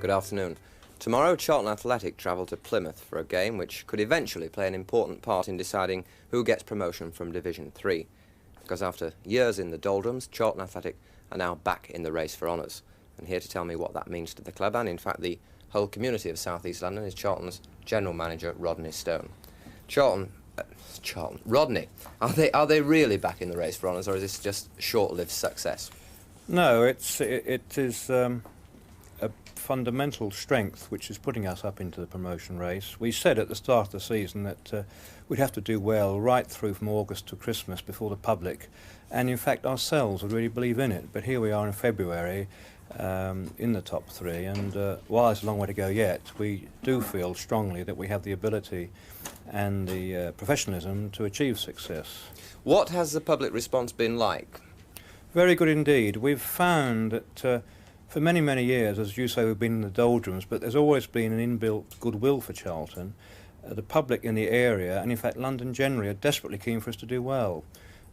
Good afternoon. Tomorrow, Charlton Athletic travel to Plymouth for a game which could eventually play an important part in deciding who gets promotion from Division 3. Because after years in the doldrums, Charlton Athletic are now back in the race for honours. And here to tell me what that means to the club and, in fact, the whole community of South East London is Charlton's General Manager, Rodney Stone. Rodney, are they really back in the race for honours, or is this just short-lived success? No, it is a fundamental strength which is putting us up into the promotion race. We said at the start of the season that we'd have to do well right through from August to Christmas before the public, and in fact ourselves would really believe in it. But here we are in February in the top three, and while there's a long way to go yet, we do feel strongly that we have the ability and the professionalism to achieve success. What has the public response been like? Very good indeed. We've found that for many, many years, as you say, we've been in the doldrums, but there's always been an inbuilt goodwill for Charlton. The public in the area, and in fact London generally, are desperately keen for us to do well.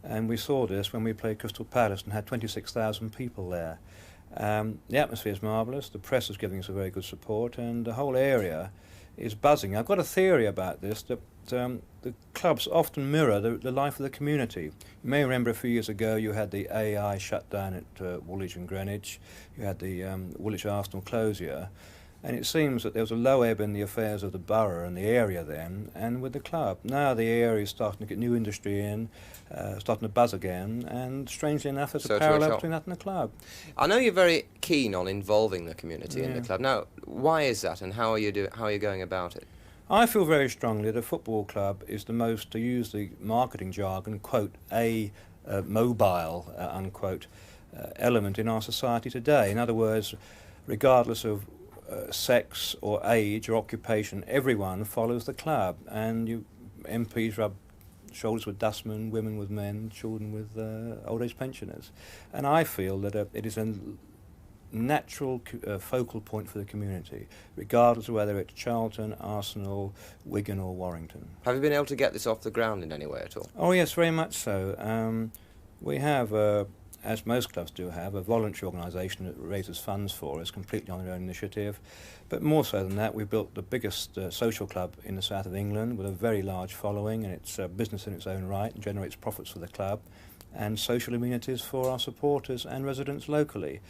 And we saw this when we played Crystal Palace and had 26,000 people there. The atmosphere is marvellous, the press is giving us a very good support, and the whole area is buzzing. I've got a theory about this, that the clubs often mirror the life of the community. You may remember a few years ago you had the AI shut down at Woolwich and Greenwich, you had the Woolwich Arsenal closure, and it seems that there was a low ebb in the affairs of the borough and the area then, and with the club. Now the area is starting to get new industry in, starting to buzz again, and strangely enough there's a parallel between that and the club. I know you're very keen on involving the community in the club. Now, why is that, and how are you going about it? I feel very strongly that a football club is the most, to use the marketing jargon, quote, mobile, unquote, element in our society today. In other words, regardless of sex or age or occupation, everyone follows the club, and MPs rub shoulders with dustmen, women with men, children with old age pensioners. And I feel that it is a natural focal point for the community, regardless of whether it's Charlton, Arsenal, Wigan or Warrington. Have you been able to get this off the ground in any way at all? Oh yes, very much so. We have, as most clubs do have, a voluntary organisation that raises funds for us completely on their own initiative. But more so than that, we've built the biggest social club in the south of England with a very large following, and it's a business in its own right and generates profits for the club and social amenities for our supporters and residents locally.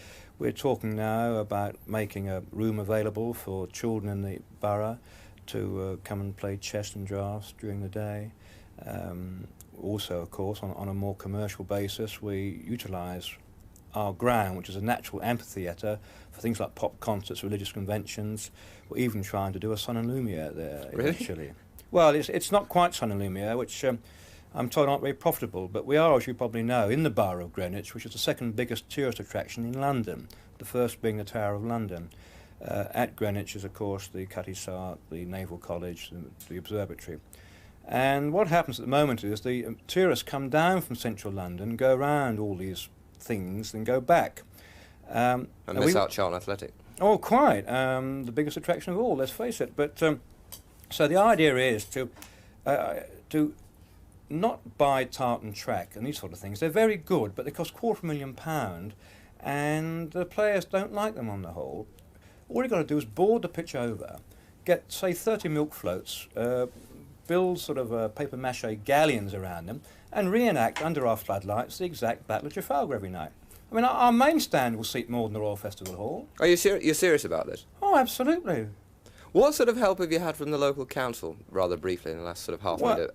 We're talking now about making a room available for children in the borough to come and play chess and drafts during the day. Also, of course, on a more commercial basis, we utilise our ground, which is a natural amphitheatre, for things like pop concerts, religious conventions. We're even trying to do a Sun and Lumiere there, eventually. Really? Well, it's not quite Sun and Lumiere, which I'm told aren't very profitable, but we are, as you probably know, in the borough of Greenwich, which is the second biggest tourist attraction in London, the first being the Tower of London. At Greenwich is, of course, the Cutty Sark, the Naval College, the Observatory. And what happens at the moment is the tourists come down from central London, go around all these things, and go back. And miss out Charlton Athletic. Oh, quite. The biggest attraction of all, let's face it. But so the idea is to not buy tartan track and these sort of things. They're very good, but they cost £250,000, and the players don't like them on the whole. All you've got to do is board the pitch over, get, say, 30 milk floats, build sort of paper mache galleons around them, and reenact under our floodlights the exact Battle of Trafalgar every night. I mean, our main stand will seat more than the Royal Festival Hall. Are you you're serious about this? Oh, absolutely. What sort of help have you had from the local council, rather briefly, in the last sort of half minute,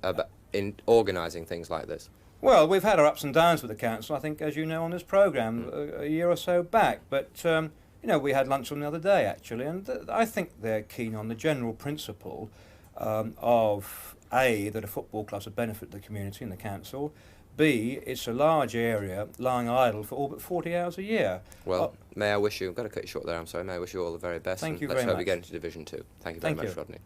in organising things like this? Well, we've had our ups and downs with the council, I think, as you know, on this programme a year or so back. But, you know, we had lunch on the other day, actually, and I think they're keen on the general principle of A, that a football club's a benefit to the community and the council, B, it's a large area lying idle for all but 40 hours a year. Well, may I wish you, I've got to cut you short there, I'm sorry, may I wish you all the very best. Thank you very much. Let's hope you much. get into Division 2. Thank you very much, you. Rodney.